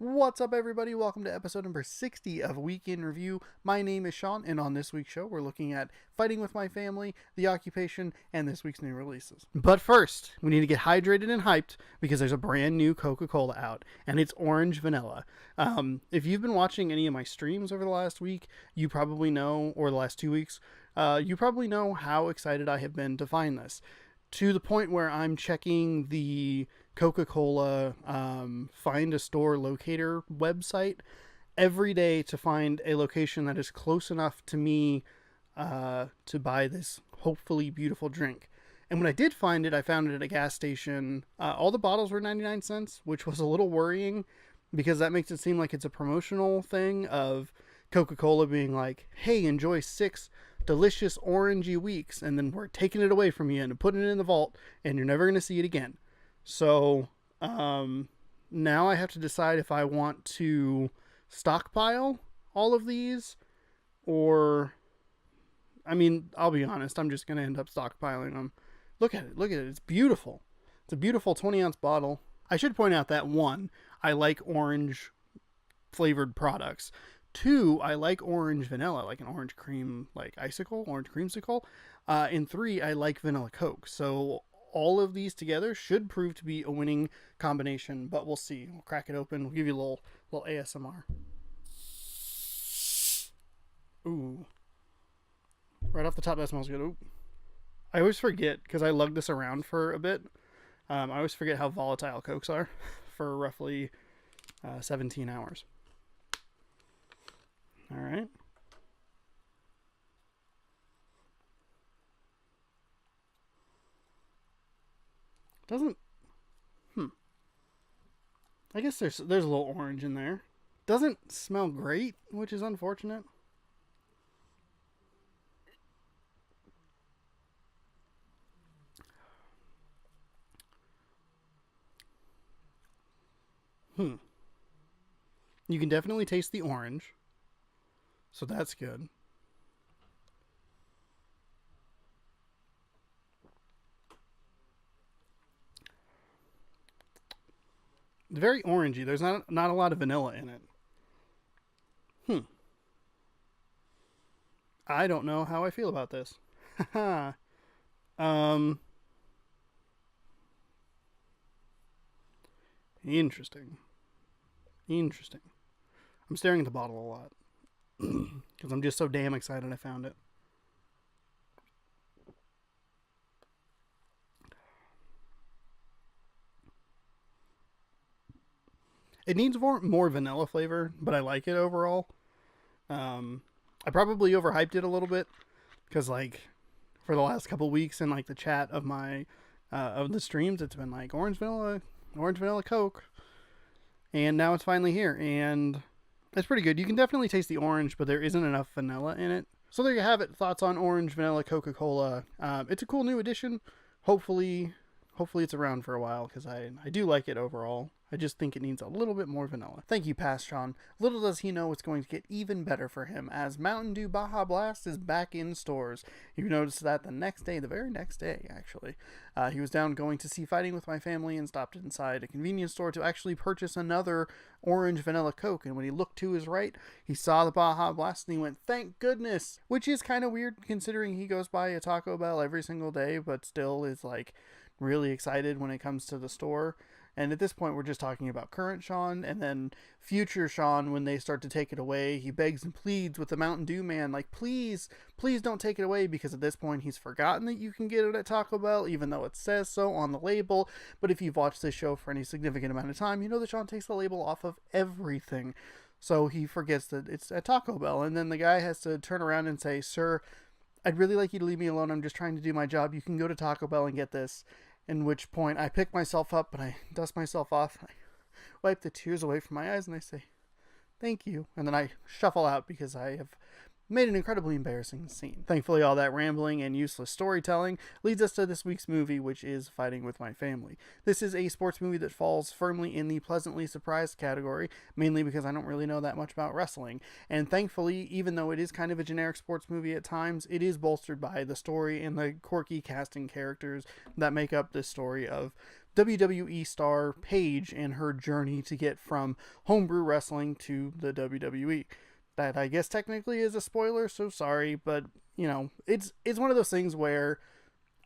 What's up, everybody? Welcome to episode number 60 of Week in Review. My name is Sean, and on this week's show, we're looking at Fighting with My Family, The Occupation, and this week's new releases. But first, we need to get hydrated and hyped because there's a brand new Coca-Cola out, and it's orange vanilla. If you've been watching any of my streams over the last week, you probably know, or the last 2 weeks, you probably know how excited I have been to find this. To the point where I'm checking the Coca-Cola find a store locator website every day to find a location that is close enough to me to buy this hopefully beautiful drink. And when I did find it, I found it at a gas station. All the bottles were 99 cents, which was a little worrying because that makes it seem like it's a promotional thing of Coca-Cola being like, hey, enjoy 6 delicious orangey weeks, and then we're taking it away from you and putting it in the vault, and you're never going to see it again. So now I have to decide if I want to stockpile all of these, or, I mean, I'll be honest, I'm just going to end up stockpiling them. Look at it, it's beautiful. It's a beautiful 20-ounce bottle. I should point out that 1, I like orange flavored products. 2, I like orange vanilla, like an orange cream, like icicle, orange creamsicle. And 3, I like vanilla Coke. So all of these together should prove to be a winning combination, but we'll see. We'll crack it open. We'll give you a little ASMR. Ooh. Right off the top, that smells good. Ooh. I always forget, because I lugged this around for a bit, I always forget how volatile Cokes are for roughly 17 hours. All right. Doesn't. I guess there's a little orange in there. Doesn't smell great, which is unfortunate. You can definitely taste the orange. So that's good. It's very orangey. There's not a lot of vanilla in it. I don't know how I feel about this. Interesting. I'm staring at the bottle a lot because I'm just so damn excited I found it. It needs more vanilla flavor, but I like it overall. I probably overhyped it a little bit because, like, for the last couple weeks in like the chat of my of the streams, it's been like orange vanilla Coke, and now it's finally here, and it's pretty good. You can definitely taste the orange, but there isn't enough vanilla in it. So there you have it. Thoughts on orange vanilla Coca-Cola. It's a cool new addition. Hopefully it's around for a while because I do like it overall. I just think it needs a little bit more vanilla. Thank you, Past Sean. Little does he know it's going to get even better for him as Mountain Dew Baja Blast is back in stores. You noticed that the very next day, actually. He was down going to see Fighting with My Family and stopped inside a convenience store to actually purchase another orange vanilla Coke. And when he looked to his right, he saw the Baja Blast and he went, thank goodness! Which is kind of weird considering he goes by a Taco Bell every single day, but still is like really excited when it comes to the store. And at this point, we're just talking about current Sean, and then future Sean, when they start to take it away, he begs and pleads with the Mountain Dew man, like, please don't take it away, because at this point, he's forgotten that you can get it at Taco Bell, even though it says so on the label. But if you've watched this show for any significant amount of time, you know that Sean takes the label off of everything. So he forgets that it's at Taco Bell, and then the guy has to turn around and say, sir, I'd really like you to leave me alone. I'm just trying to do my job. You can go to Taco Bell and get this. In which point I pick myself up and I dust myself off. I wipe the tears away from my eyes and I say, thank you. And then I shuffle out because I have made an incredibly embarrassing scene. Thankfully, all that rambling and useless storytelling leads us to this week's movie, which is Fighting with My Family. This is a sports movie that falls firmly in the pleasantly surprised category, mainly because I don't really know that much about wrestling. And thankfully, even though it is kind of a generic sports movie at times, it is bolstered by the story and the quirky casting characters that make up this story of WWE star Paige and her journey to get from homebrew wrestling to the WWE. That I guess technically is a spoiler, so sorry, but you know, it's one of those things where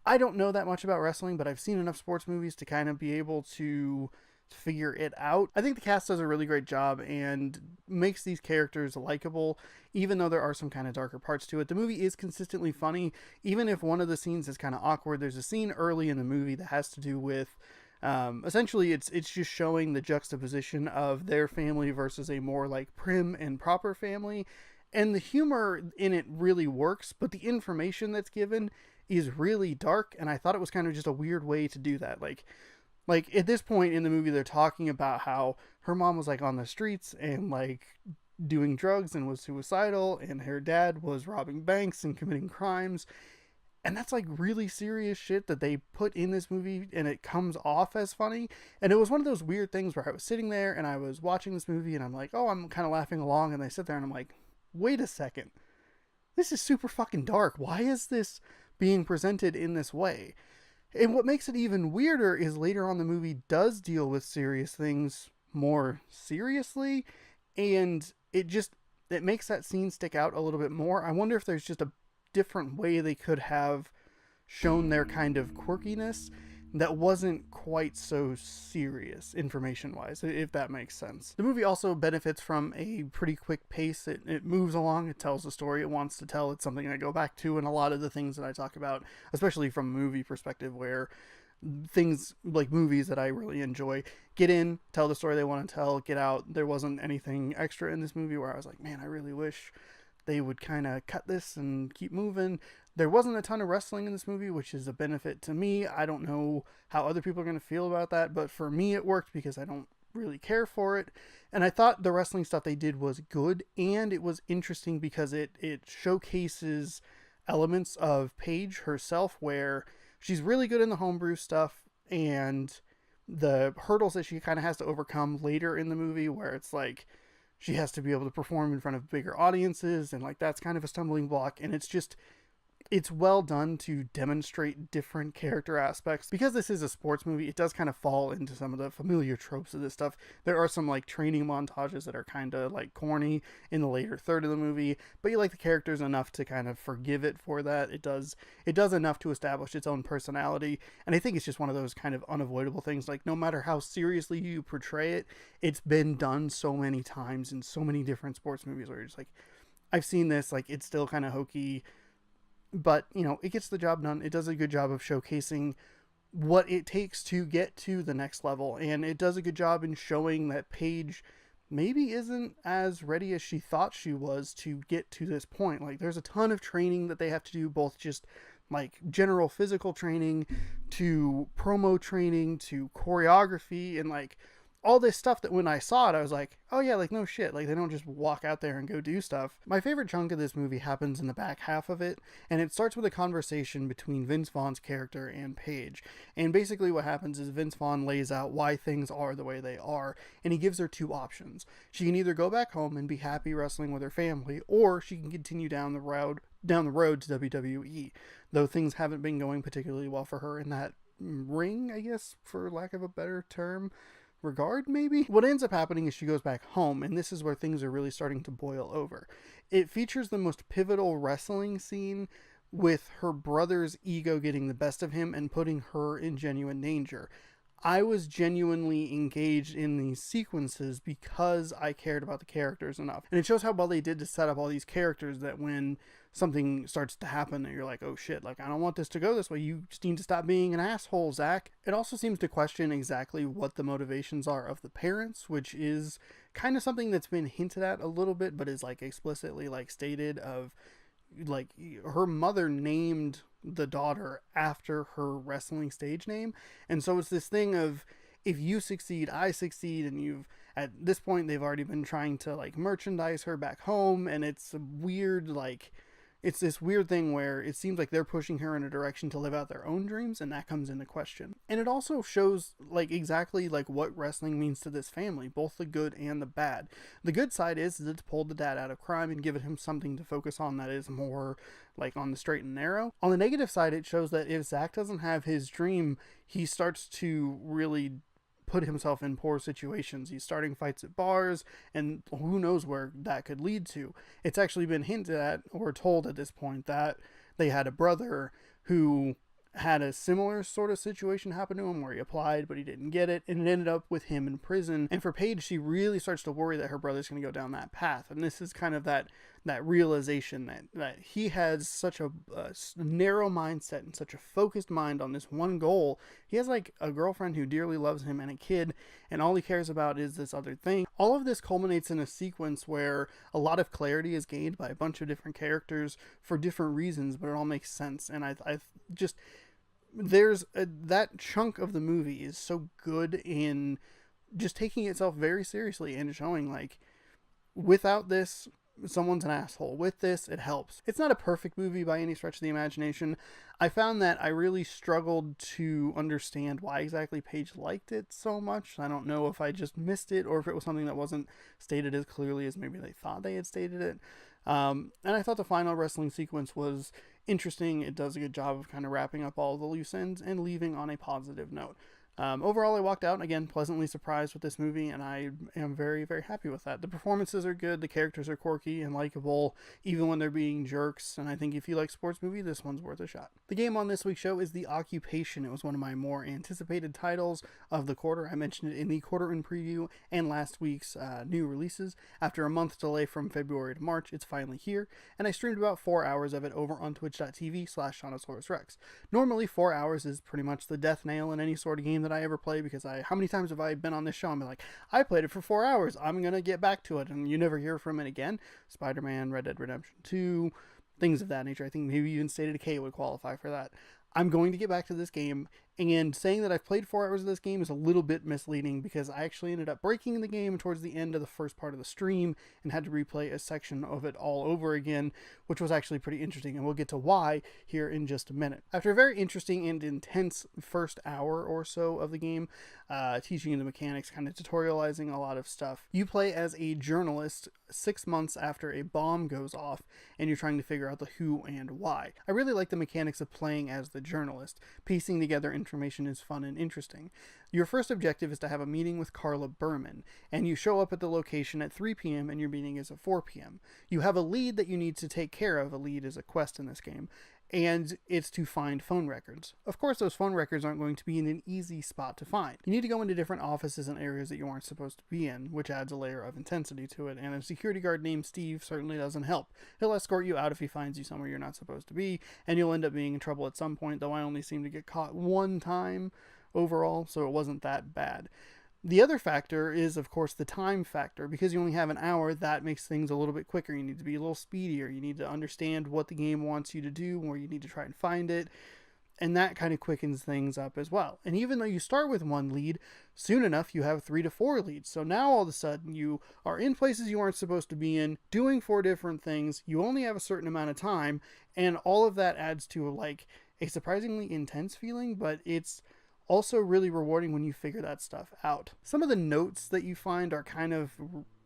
I don't know that much about wrestling, but I've seen enough sports movies to kind of be able to figure it out. I think the cast does a really great job and makes these characters likable, even though there are some kind of darker parts to it. The movie is consistently funny, even if one of the scenes is kind of awkward. There's a scene early in the movie that has to do with essentially it's just showing the juxtaposition of their family versus a more like prim and proper family, and the humor in it really works, but the information that's given is really dark, and I thought it was kind of just a weird way to do that. Like at this point in the movie, they're talking about how her mom was like on the streets and like doing drugs and was suicidal, and her dad was robbing banks and committing crimes. And that's like really serious shit that they put in this movie, and it comes off as funny. And it was one of those weird things where I was sitting there and I was watching this movie and I'm like, oh, I'm kind of laughing along. And I sit there and I'm like, wait a second. This is super fucking dark. Why is this being presented in this way? And what makes it even weirder is later on the movie does deal with serious things more seriously, and it makes that scene stick out a little bit more. I wonder if there's just a different way they could have shown their kind of quirkiness that wasn't quite so serious information wise, if that makes sense. The movie also benefits from a pretty quick pace. It moves along, it tells the story it wants to tell. It's something I go back to in a lot of the things that I talk about, especially from a movie perspective, where things like movies that I really enjoy get in, tell the story they want to tell, get out. There wasn't anything extra in this movie where I was like, man, I really wish they would kind of cut this and keep moving. There wasn't a ton of wrestling in this movie, which is a benefit to me. I don't know how other people are going to feel about that, but for me it worked because I don't really care for it. And I thought the wrestling stuff they did was good, and it was interesting because it showcases elements of Paige herself, where she's really good in the homebrew stuff, and the hurdles that she kind of has to overcome later in the movie, where it's like she has to be able to perform in front of bigger audiences, and like that's kind of a stumbling block. And it's well done to demonstrate different character aspects. Because this is a sports movie, it does kind of fall into some of the familiar tropes of this stuff. There are some like training montages that are kind of like corny in the later third of the movie, but you like the characters enough to kind of forgive it for that. It does enough to establish its own personality, and I think it's just one of those kind of unavoidable things. Like, no matter how seriously you portray it, it's been done so many times in so many different sports movies where you're just like, I've seen this, like it's still kind of hokey, but you know, it gets the job done. It does a good job of showcasing what it takes to get to the next level, and it does a good job in showing that Paige maybe isn't as ready as she thought she was to get to this point. Like, there's a ton of training that they have to do, both just like general physical training to promo training to choreography, and like all this stuff that when I saw it, I was like, oh yeah, like no shit. Like, they don't just walk out there and go do stuff. My favorite chunk of this movie happens in the back half of it, and it starts with a conversation between Vince Vaughn's character and Paige. And basically what happens is Vince Vaughn lays out why things are the way they are, and he gives her two options. She can either go back home and be happy wrestling with her family, or she can continue down the road to WWE, though things haven't been going particularly well for her in that ring, I guess, for lack of a better term. Regard, maybe? What ends up happening is she goes back home, and this is where things are really starting to boil over. It features the most pivotal wrestling scene, with her brother's ego getting the best of him and putting her in genuine danger. I was genuinely engaged in these sequences because I cared about the characters enough. And it shows how well they did to set up all these characters, that when something starts to happen and you're like, oh shit, like I don't want this to go this way, you just need to stop being an asshole, Zach. It also seems to question exactly what the motivations are of the parents, which is kind of something that's been hinted at a little bit, but is like explicitly like stated, of like her mother named the daughter after her wrestling stage name. And so it's this thing of, if you succeed, I succeed, and at this point they've already been trying to like merchandise her back home, and it's a weird, like, it's this weird thing where it seems like they're pushing her in a direction to live out their own dreams, and that comes into question. And it also shows like exactly like what wrestling means to this family, both the good and the bad. The good side is it's pulled the dad out of crime and given him something to focus on that is more like on the straight and narrow. On the negative side, it shows that if Zach doesn't have his dream, he starts to really put himself in poor situations. He's starting fights at bars, and who knows where that could lead to. It's actually been hinted at or told at this point that they had a brother who had a similar sort of situation happen to him where he applied but he didn't get it, and it ended up with him in prison. And for Paige, she really starts to worry that her brother's going to go down that path, and this is kind of that realization that he has such a narrow mindset and such a focused mind on this one goal. He has like a girlfriend who dearly loves him and a kid, and all he cares about is this other thing. All of this culminates in a sequence where a lot of clarity is gained by a bunch of different characters for different reasons, but it all makes sense. And I just that chunk of the movie is so good in just taking itself very seriously and showing like, without this, someone's an asshole. With this, it helps. It's not a perfect movie by any stretch of the imagination. I found that I really struggled to understand why exactly Paige liked it so much. I don't know if I just missed it or if it was something that wasn't stated as clearly as maybe they thought they had stated it. And I thought the final wrestling sequence was interesting. It does a good job of kind of wrapping up all the loose ends and leaving on a positive note. Overall, I walked out, again, pleasantly surprised with this movie, and I am very, very happy with that. The performances are good, the characters are quirky and likable, even when they're being jerks, and I think if you like sports movie, this one's worth a shot. The game on this week's show is The Occupation. It was one of my more anticipated titles of the quarter. I mentioned it in the quarter-end preview and last week's new releases. After a month delay from February to March, it's finally here, and I streamed about 4 hours of it over on twitch.tv/ShaunosaurusRex. Normally, 4 hours is pretty much the death nail in any sort of game that I ever play, because how many times have I been on this show and been like, I played it for 4 hours, I'm gonna get back to it, and you never hear from it again. Spider-Man, Red Dead Redemption 2, things of that nature. I think maybe even State of Decay would qualify for that. I'm going to get back to this game, and saying that I've played 4 hours of this game is a little bit misleading, because I actually ended up breaking the game towards the end of the first part of the stream and had to replay a section of it all over again, which was actually pretty interesting, and we'll get to why here in just a minute. After a very interesting and intense first hour or so of the game, teaching you the mechanics, kind of tutorializing a lot of stuff, you play as a journalist 6 months after a bomb goes off, and you're trying to figure out the who and why. I really like the mechanics of playing as the journalist. Piecing together information is fun and interesting. Your first objective is to have a meeting with Carla Berman, and you show up at the location at 3 p.m. and your meeting is at 4 p.m. You have a lead that you need to take care of. A lead is a quest in this game, and it's to find phone records. Of course, those phone records aren't going to be in an easy spot to find. You need to go into different offices and areas that you aren't supposed to be in, which adds a layer of intensity to it, and a security guard named Steve certainly doesn't help. He'll escort you out if he finds you somewhere you're not supposed to be, and you'll end up being in trouble at some point, though I only seem to get caught one time overall, so it wasn't that bad. The other factor is, of course, the time factor. Because you only have an hour, that makes things a little bit quicker. You need to be a little speedier. You need to understand what the game wants you to do, where you need to try and find it, and that kind of quickens things up as well. And even though you start with one lead, soon enough you have 3 to 4 leads. So now all of a sudden you are in places you aren't supposed to be in, doing 4 different things. You only have a certain amount of time, and all of that adds to like a surprisingly intense feeling, but it's also really rewarding when you figure that stuff out. Some of the notes that you find are kind of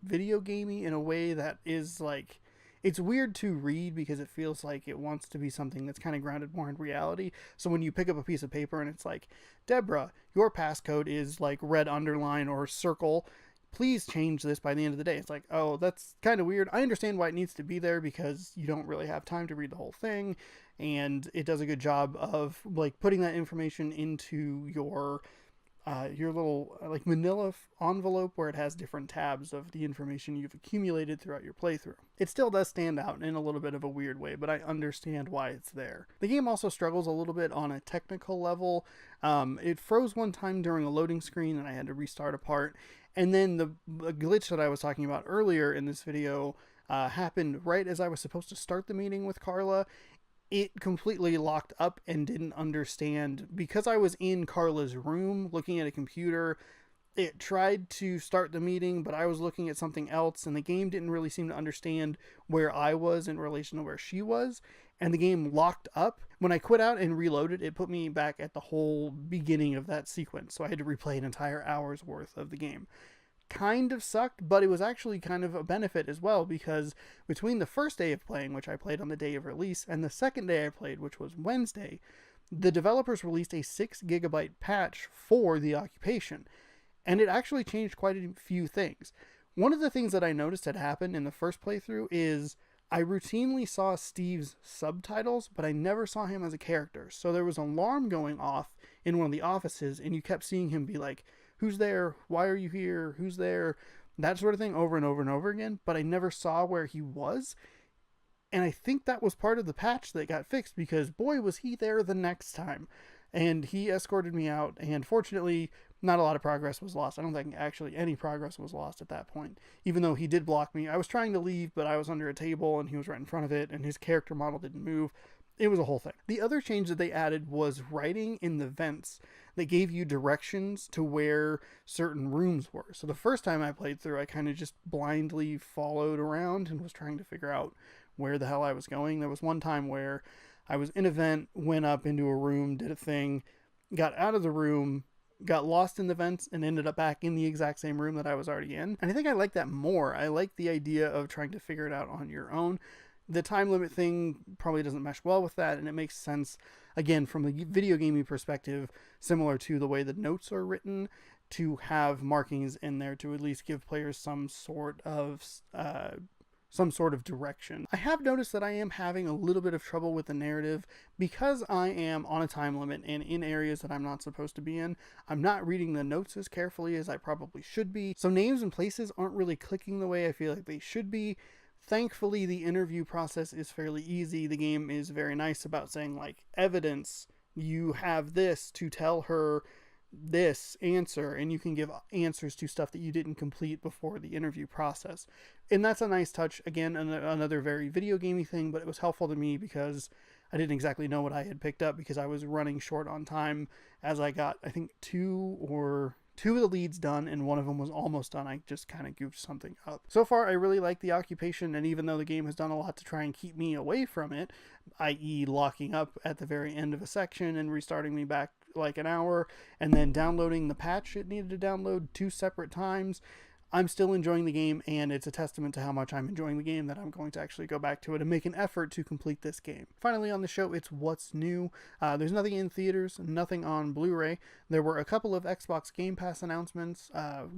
video gamey in a way that is like, it's weird to read because it feels like it wants to be something that's kind of grounded more in reality. So when you pick up a piece of paper and it's like, Deborah, your passcode is like red underline or circle, please change this by the end of the day. It's like, oh, that's kind of weird. I understand why it needs to be there because you don't really have time to read the whole thing, and it does a good job of like putting that information into your little like manila envelope where it has different tabs of the information you've accumulated throughout your playthrough. It still does stand out in a little bit of a weird way, but I understand why it's there. The game also struggles a little bit on a technical level. It froze one time during a loading screen and I had to restart a part. And then the glitch that I was talking about earlier in this video happened right as I was supposed to start the meeting with Carla. It completely locked up and didn't understand, because I was in Carla's room looking at a computer. It tried to start the meeting, but I was looking at something else, and the game didn't really seem to understand where I was in relation to where she was, and the game locked up. When I quit out and reloaded, it put me back at the whole beginning of that sequence, so I had to replay an entire hour's worth of the game. Kind of sucked, but it was actually kind of a benefit as well, because between the first day of playing, which I played on the day of release, and the second day I played, which was Wednesday, the developers released a 6 GB patch for the occupation, and it actually changed quite a few things. One of the things that I noticed had happened in the first playthrough is I routinely saw Steve's subtitles, but I never saw him as a character. So there was an alarm going off in one of the offices, and you kept seeing him be like, "Who's there? Why are you here? Who's there?" That sort of thing over and over and over again, but I never saw where he was. And I think that was part of the patch that got fixed, because boy, was he there the next time. And he escorted me out, and fortunately, not a lot of progress was lost. I don't think actually any progress was lost at that point, even though he did block me. I was trying to leave, but I was under a table, and he was right in front of it, and his character model didn't move. It was a whole thing. The other change that they added was writing in the vents that gave you directions to where certain rooms were. So the first time I played through, I kind of just blindly followed around and was trying to figure out where the hell I was going. There was one time where I was in a vent, went up into a room, did a thing, got out of the room, got lost in the vents, and ended up back in the exact same room that I was already in. And I think I like that more. I like the idea of trying to figure it out on your own. The time limit thing probably doesn't mesh well with that, and it makes sense, again, from a video gaming perspective, similar to the way the notes are written, to have markings in there to at least give players some sort of direction. I have noticed that I am having a little bit of trouble with the narrative because I am on a time limit and in areas that I'm not supposed to be in. I'm not reading the notes as carefully as I probably should be, so names and places aren't really clicking the way I feel like they should be. Thankfully, the interview process is fairly easy. The game is very nice about saying, like, evidence, you have this to tell her this answer, and you can give answers to stuff that you didn't complete before the interview process. And that's a nice touch. Again, another very video gamey thing, but it was helpful to me because I didn't exactly know what I had picked up, because I was running short on time as I got, I think, two of the leads done, and one of them was almost done. I just kind of goofed something up. So far, I really like the occupation, and even though the game has done a lot to try and keep me away from it, i.e. locking up at the very end of a section and restarting me back like an hour, and then downloading the patch it needed to download 2 separate times, I'm still enjoying the game, and it's a testament to how much I'm enjoying the game that I'm going to actually go back to it and make an effort to complete this game. Finally on the show, it's what's new. There's nothing in theaters, nothing on Blu-ray. There were a couple of Xbox Game Pass announcements.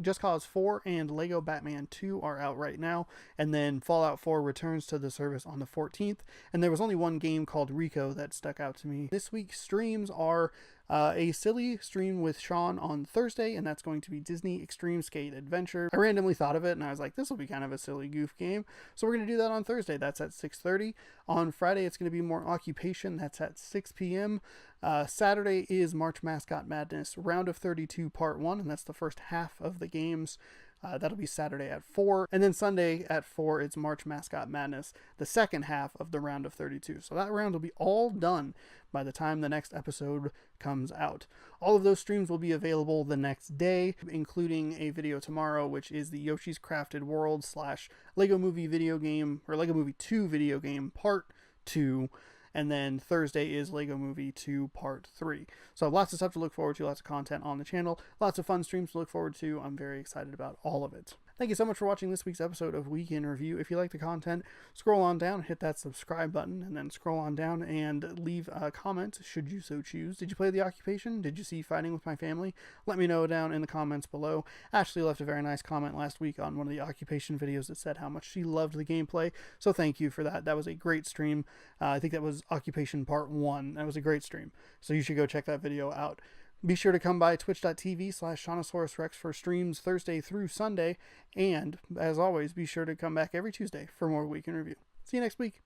Just Cause 4 and Lego Batman 2 are out right now, and then Fallout 4 returns to the service on the 14th, and there was only one game called Rico that stuck out to me. This week's streams are a silly stream with Sean on Thursday, and that's going to be Disney Extreme Skate Adventure. I randomly thought of it, and I was like, this will be kind of a silly goof game. So we're going to do that on Thursday. That's at 6:30. On Friday, it's going to be more Occupation. That's at 6 p.m. Saturday is March Mascot Madness Round of 32 Part 1, and that's the first half of the games. That'll be Saturday at 4. And then Sunday at 4, it's March Mascot Madness, the second half of the Round of 32. So that round will be all done by the time the next episode comes out. All of those streams will be available the next day, including a video tomorrow, which is the Yoshi's Crafted World / Lego Movie video game, or Lego Movie 2 video game Part 2. And then Thursday is Lego Movie 2 Part 3. So lots of stuff to look forward to, lots of content on the channel, lots of fun streams to look forward to. I'm very excited about all of it. Thank you so much for watching this week's episode of Week in Review. If you like the content, scroll on down, hit that subscribe button, and then scroll on down and leave a comment, should you so choose. Did you play the Occupation? Did you see Fighting with My Family? Let me know down in the comments below. Ashley left a very nice comment last week on one of the Occupation videos that said how much she loved the gameplay, so thank you for that. That was a great stream. I think that was Occupation Part 1. That was a great stream, so you should go check that video out. Be sure to come by twitch.tv/Shaunosaurus for streams Thursday through Sunday. And, as always, be sure to come back every Tuesday for more Week in Review. See you next week.